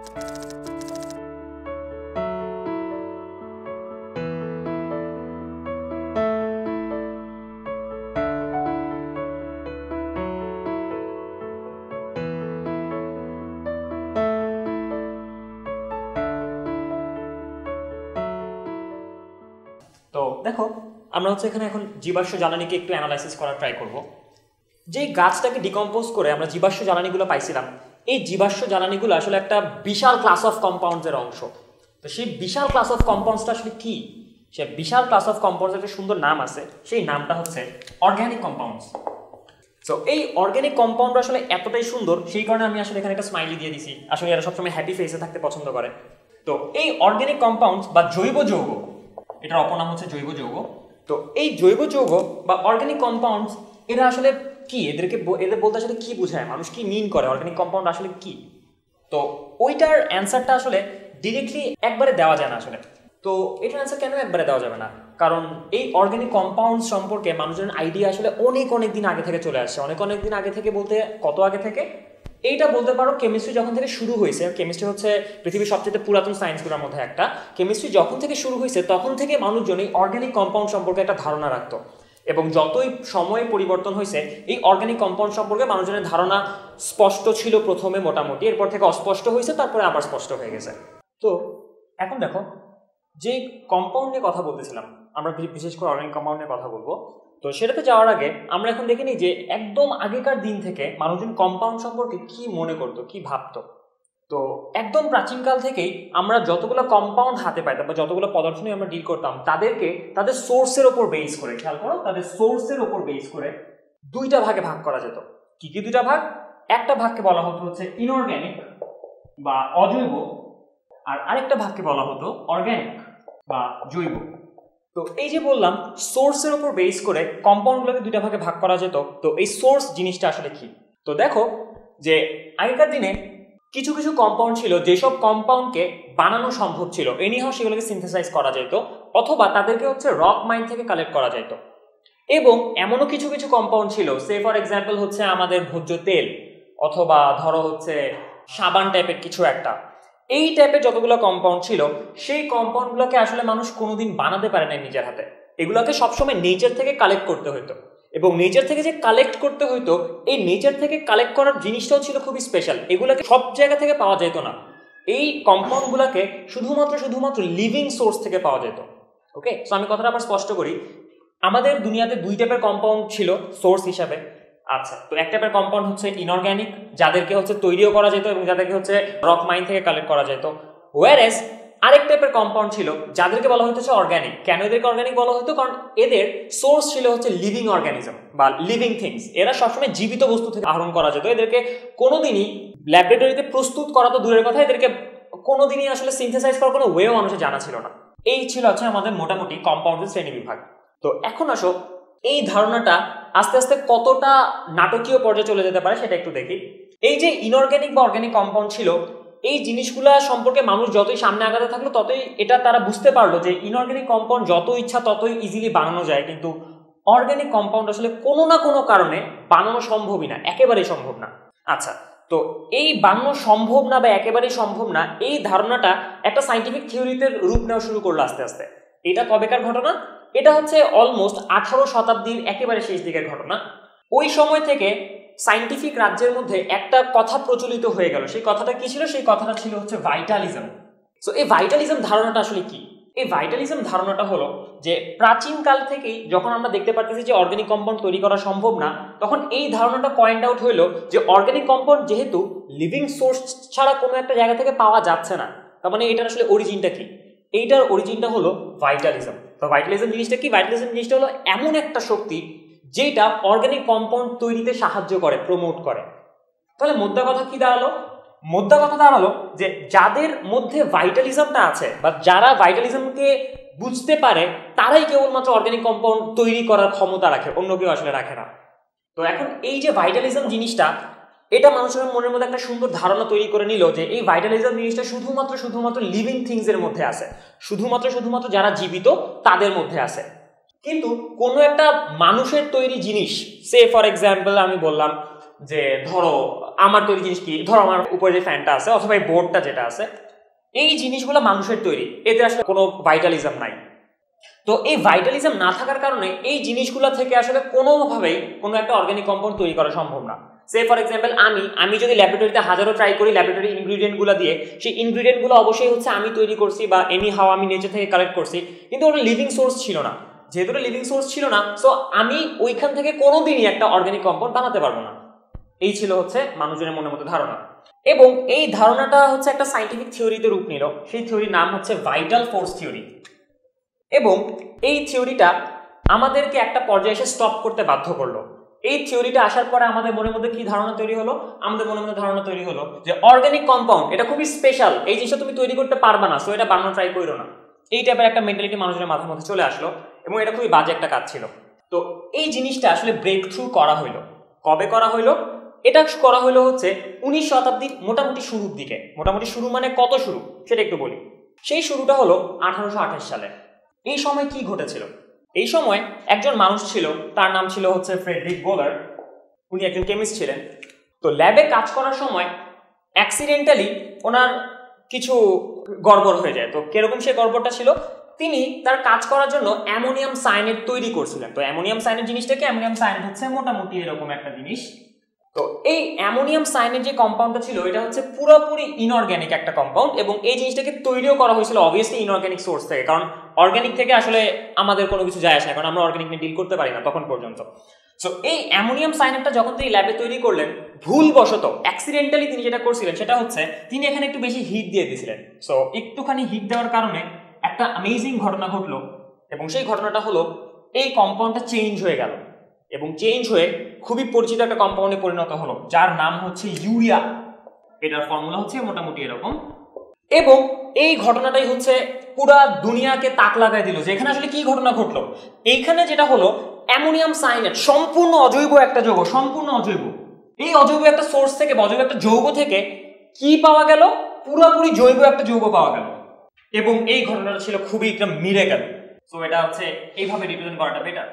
তো দেখো আমরা হচ্ছে এখানে এখন জীবাশ্ম জ্বালানিকে একটু অ্যানালাইসিস করার ট্রাই করব। যেই গাছটাকে ডিকম্পোজ করে আমরা জীবাশ্ম জ্বালানিগুলো পাইছিলাম, এই জীবাশ্ম জ্বালানিগুলো আসলে একটা বিশাল ক্লাস অফ কম্পাউন্ডসের অংশ। তো সেই বিশাল ক্লাস অফ কম্পাউন্ডসটা আসলে কি? সে বিশাল ক্লাস অফ কম্পাউন্ডস একটা সুন্দর নাম আছে, সেই নামটা হচ্ছে অর্গ্যানিক কম্পাউন্ডস। সো এই অর্গ্যানিক কম্পাউন্ড আসলে এতটাই সুন্দর, সেই কারণে আমি আসলে এখানে একটা স্মাইলি দিয়ে দিছি। আসলে এরা সবসময় হ্যাপি ফেসে থাকতে পছন্দ করে। তো এই অর্গ্যানিক কম্পাউন্ডস বা জৈব যৌগ, এটার অপর নাম হচ্ছে জৈব যৌগ। তো এই জৈব যৌগ বা অর্গ্যানিক কম্পাউন্ডস এরা আসলে কি, এদের বলতে আসলে কি বোঝায়, মানুষ কি মিন করে, অর্গ্যানিক কম্পাউন্ড আসলে কি? তো ওইটার অ্যান্সারটা আসলে ডিরেক্টলি একবারে দেওয়া যায় না আসলে। তো এটার অ্যান্সার কেন একবারে দেওয়া যাবে না? কারণ এই অর্গ্যানিক কম্পাউন্ড সম্পর্কে মানুষের আইডিয়া আসলে অনেক দিন আগে থেকে চলে আসছে। অনেক দিন আগে থেকে বলতে কত আগে থেকে? এইটা বলতে পারো কেমিস্ট্রি যখন থেকে শুরু হয়েছে। কেমিস্ট্রি হচ্ছে পৃথিবীর সবচেয়ে পুরাতন সায়েন্সগুলোর মধ্যে একটা। কেমিস্ট্রি যখন থেকে শুরু হয়েছে তখন থেকে মানুষজন এই অর্গ্যানিক কম্পাউন্ড সম্পর্কে একটা ধারণা রাখতো, এবং যতই সময় পরিবর্তন হয়েছে এই অর্গ্যানিক কম্পাউন্ড সম্পর্কে মানুষজনের ধারণা স্পষ্ট ছিল প্রথমে মোটামুটি, এরপর থেকে অস্পষ্ট হয়েছে, তারপরে আবার স্পষ্ট হয়ে গেছে। তো এখন দেখো যে কম্পাউন্ড নিয়ে কথা বলতেছিলাম, আমরা বিশেষ করে অর্গ্যানিক কম্পাউন্ড নিয়ে কথা বলবো। তো সেটাতে যাওয়ার আগে আমরা এখন দেখে নিই যে একদম আগেকার দিন থেকে মানুষজন কম্পাউন্ড সম্পর্কে কি মনে করতো, কি ভাবতো। তো একদম প্রাচীনকাল থেকেই আমরা যতগুলো কম্পাউন্ড হাতে পাইতাম বা যতগুলো পদার্থ নিয়ে আমরা ডিল করতাম, তাদেরকে তাদের সোর্সের ওপর বেস করে, খেয়াল করো, তাদের সোর্সের ওপর বেস করে দুইটা ভাগে ভাগ করা যেত। কি কি দুইটা ভাগ? একটা ভাগকে বলা হতো হচ্ছে ইনঅর্গ্যানিক বা অজৈব, আর আরেকটা ভাগকে বলা হতো অর্গ্যানিক বা জৈব। তো এই যে বললাম সোর্সের উপর বেস করে কম্পাউন্ডগুলোকে দুইটা ভাগে ভাগ করা যেত। তো এই সোর্স জিনিসটা আসলে কি? তো দেখো যে আগেকার দিনে কিছু কিছু কম্পাউন্ড ছিল যেসব কম্পাউন্ডকে বানানো সম্ভব ছিল, এনিহাও সেগুলোকে সিনথেসাইজ করা যেত, অথবা তাদেরকে হচ্ছে রক মাইন থেকে কালেক্ট করা যেত। এবং এমনও কিছু কিছু কম্পাউন্ড ছিল, সে ফর এক্সাম্পল হচ্ছে আমাদের ভোজ্য তেল, অথবা ধরো হচ্ছে সাবান টাইপের কিছু একটা, এই টাইপের যতগুলো কম্পাউন্ড ছিল সেই কম্পাউন্ডগুলোকে আসলে মানুষ কোনোদিন বানাতে পারে না নিজের হাতে। এগুলোকে সবসময় নেচার থেকে কালেক্ট করতে হতো, এবং নেচার থেকে যে কালেক্ট করতে হতো, এই নেচার থেকে কালেক্ট করার জিনিসটাও ছিল খুবই স্পেশাল। এগুলোকে সব জায়গা থেকে পাওয়া যেত না, এই কম্পাউন্ডগুলোকে শুধুমাত্র লিভিং সোর্স থেকে পাওয়া যেত। ওকে, সো আমি কথাটা আবার স্পষ্ট করি। আমাদের দুনিয়াতে দুই টাইপের কম্পাউন্ড ছিল সোর্স হিসাবে। আচ্ছা, তো এক টাইপের কম্পাউন্ড হচ্ছে ইনঅর্গ্যানিক, যাদেরকে হচ্ছে তৈরিও করা যেত এবং যাদেরকে হচ্ছে রক মাইন থেকে কালেক্ট করা যেত। ওয়ারেস আরেক টাইপের কম্পাউন্ড ছিল যাদেরকে বলা হচ্ছে অর্গ্যানিক। কেন এদেরকে অর্গ্যানিক বলা হতো? কারণ এদের সোর্স ছিল হচ্ছে লিভিং অর্গানিজম বা লিভিং থিংস। এরা সবসময় জীবিত বস্তু থেকে আহরণ করা যেত। এদেরকে কোনোদিনই ল্যাবরেটরিতে প্রস্তুত করা তো দূরের কথা, এদেরকে কোনোদিনই আসলে সিনথেসাইজ করার কোনো ওয়েও মানুষের জানা ছিল না। এই ছিল হচ্ছে আমাদের মোটামুটি কম্পাউন্ডের শ্রেণী বিভাগ। তো এখন আসো এই ধারণাটা আস্তে আস্তে কতটা নাটকীয় পর্যায়ে চলে যেতে পারে সেটা একটু দেখি। এই যে ইনঅর্গ্যানিক বা অর্গ্যানিক কম্পাউন্ড ছিল, এই জিনিসগুলা সম্পর্কে মানুষ যতই সামনে আগাতে থাকলো ততই এটা তারা বুঝতে পারলো যে ইনঅর্গ্যানিক কম্পাউন্ড যত ইচ্ছা ততই ইজিলি বানানো যায়, কিন্তু অর্গ্যানিক কম্পাউন্ড আসলে কোনো না কোনো কারণে বানানো সম্ভবই না, একেবারেই সম্ভব না। আচ্ছা, তো এই বানানো সম্ভব না বা একেবারেই সম্ভব না, এই ধারণাটা একটা সাইন্টিফিক থিওরিতে রূপ নেওয়া শুরু করলো আস্তে আস্তে। এটা কবেকার ঘটনা? এটা হচ্ছে অলমোস্ট 18 শতাব্দীর একেবারে শেষ দিকের ঘটনা। ওই সময় থেকে সাইন্টিফিক রাজ্যের মধ্যে একটা কথা প্রচলিত হয়ে গেল। সেই কথাটা কি ছিল? সেই কথাটা ছিল হচ্ছে ভাইটালিজম। সো এই ভাইটালিজম ধারণাটা আসলে কি? এই ভাইটালিজম ধারণাটা হলো যে প্রাচীনকাল থেকেই যখন আমরা দেখতে পাচ্ছি যে অর্গানিক কম্পাউন্ড তৈরি করা সম্ভব না, তখন এই ধারণাটা পয়েন্ট আউট হইলো যে অর্গানিক কম্পাউন্ড যেহেতু লিভিং সোর্স ছাড়া কোনো একটা জায়গা থেকে পাওয়া যাচ্ছে না, তার মানে এটার আসলে অরিজিনটা কি? এইটার অরিজিনটা হলো ভাইটালিজম। তো ভাইটালিজম জিনিসটা কি? ভাইটালিজম জিনিসটা হলো এমন একটা শক্তি যেটা অর্গানিক কম্পাউন্ড তৈরিতে সাহায্য করে, প্রমোট করে। তাহলে মোদ্দা কথা কি দাঁড়ালো? মোদ্দা কথা দাঁড়ালো যে যাদের মধ্যে ভাইটালিজমটা আছে বা যারা ভাইটালিজমকে বুঝতে পারে, তারাই কেবলমাত্র অর্গানিক কম্পাউন্ড তৈরি করার ক্ষমতা রাখে, অন্য কেউ আসলে রাখে না। তো এখন এই যে ভাইটালিজম জিনিসটা, এটা মানুষের মনের মধ্যে একটা সুন্দর ধারণা তৈরি করে নিল যে এই ভাইটালিজম জিনিসটা শুধুমাত্র লিভিং থিংস এর মধ্যে আছে, শুধুমাত্র যারা জীবিত তাদের মধ্যে আছে। কিন্তু কোনো একটা মানুষের তৈরি জিনিস, সে ফর এক্সাম্পল আমি বললাম যে ধরো আমার তৈরি জিনিস কি, ধরো আমার উপরে যে ফ্যানটা আছে অথবা এই বোর্ডটা যেটা আছে, এই জিনিসগুলো মানুষের তৈরি, এতে আসলে কোনো ভাইটালিজম নাই। তো এই ভাইটালিজম না থাকার কারণে এই জিনিসগুলো থেকে আসলে কোনোভাবেই কোনো একটা অর্গানিক কম্পাউন্ড তৈরি করা সম্ভব না। সে ফর এক্সাম্পল আমি যদি ল্যাবরেটরিতে হাজারো ট্রাই করি ল্যাবরেটরি ইনগ্রিডিয়েন্টগুলো দিয়ে, সেই ইনগ্রিডিয়েন্টগুলো অবশ্যই হচ্ছে আমি তৈরি করছি বা এনি হাও আমি নেচার থেকে কালেক্ট করছি, কিন্তু ওটা লিভিং সোর্স ছিল না। যেহেতু ওটা লিভিং সোর্স ছিল না, সো আমি ওইখান থেকে কোনোদিনই একটা অর্গানিক কম্পাউন্ড বানাতে পারবো না। এই ছিল হচ্ছে মানুষজনের মনের মধ্যে ধারণা, এবং এই ধারণাটা হচ্ছে একটা সাইন্টিফিক থিওরিতে রূপ নিল। সেই থিওরির নাম হচ্ছে ভাইটাল ফোর্স থিওরি। এবং এই থিওরিটা আমাদেরকে একটা পর্যায়ে এসে স্টপ করতে বাধ্য করলো। এই থিওরিটা আসার পরে আমাদের মনের মধ্যে কি ধারণা তৈরি হলো? আমাদের মনের মধ্যে ধারণা তৈরি হলো যে অর্গানিক কম্পাউন্ড এটা খুবই স্পেশাল, এই জিনিসটা তুমি তৈরি করতে পারবে না, সো এটা বানানো ট্রাই করো না। এই টাইপের একটা মেন্টালিটি মানুষের মাথার মধ্যে চলে আসলো, এবং এটা খুবই বাজে একটা কাজ ছিল। তো এই জিনিসটা আসলে ব্রেক থ্রু করা হইলো। কবে করা হইলো? এটা করা হইলো হচ্ছে 19 শতাব্দীর মোটামুটি শুরুর দিকে। মোটামুটি শুরু মানে কত শুরু সেটা একটু বলি। সেই শুরুটা হলো 1828 সালে। এই সময় কি ঘটেছিল? এই সময় একজন মানুষ ছিল, তার নাম ছিল হচ্ছে ফ্রেডরিক বোলার। উনি একজন কেমিস্ট ছিলেন। তো ল্যাবে কাজ করার সময় অ্যাক্সিডেন্টালি ওনার কিছু গড়বড় হয়ে যায়। তো কিরকম সে গড়বড়টা ছিল? তিনি তার কাজ করার জন্য অ্যামোনিয়াম সায়ানেট তৈরি করছিলেন। তো অ্যামোনিয়াম সায়ানেট জিনিসটাকে, অ্যামোনিয়াম সায়ানেট হচ্ছে মোটামুটি এরকম একটা জিনিস। তো এই অ্যামোনিয়াম সায়ানেট যে কম্পাউন্ডটা ছিল এটা হচ্ছে পুরোপুরি ইনঅর্গ্যানিক একটা কম্পাউন্ড, এবং এই জিনিসটাকে তৈরিও করা হয়েছিল অবভিয়াসলি ইনঅর্গ্যানিক সোর্স থেকে, কারণ অর্গ্যানিক থেকে আসলে আমাদের কোনো কিছু যায় আসে না, কারণ আমরা অর্গ্যানিক নিয়ে ডিল করতে পারি না তখন পর্যন্ত। সো এই অ্যামোনিয়াম সায়ানেটটা যখন তিনি ল্যাবে তৈরি করলেন, ভুলবশত অ্যাক্সিডেন্টালি তিনি যেটা করছিলেন সেটা হচ্ছে তিনি এখানে একটু বেশি হিট দিয়ে দিয়েছিলেন। সো একটুখানি হিট দেওয়ার কারণে একটা অ্যামেজিং ঘটনা ঘটলো, এবং সেই ঘটনাটা হলো এই কম্পাউন্ডটা চেঞ্জ হয়ে গেল, এবং চেঞ্জ হয়ে খুবই পরিচিত একটা কম্পাউন্ডে পরিণত হলো, যার নাম হচ্ছে ইউরিয়া। এটার ফর্মুলা হচ্ছে মোটামুটি এরকম। এবং এই ঘটনাটাই হচ্ছে পুরা দুনিয়াকে তাক লাগাই দিল যে এখানে আসলে কি ঘটনা ঘটলো। এইখানে যেটা হলো অ্যামোনিয়াম সায়ানেট সম্পূর্ণ অজৈব একটা যৌগ, সম্পূর্ণ অজৈব। এই অজৈব একটা সোর্স থেকে, অজৈব একটা যৌগ থেকে কি পাওয়া গেল? পুরোপুরি জৈব একটা যৌগ পাওয়া গেল, এবং এই ঘটনাটা ছিল খুবই একটা মিরাকেল। সো এটা হচ্ছে এইভাবে রিপ্রেজেন্ট করাটা বেটার।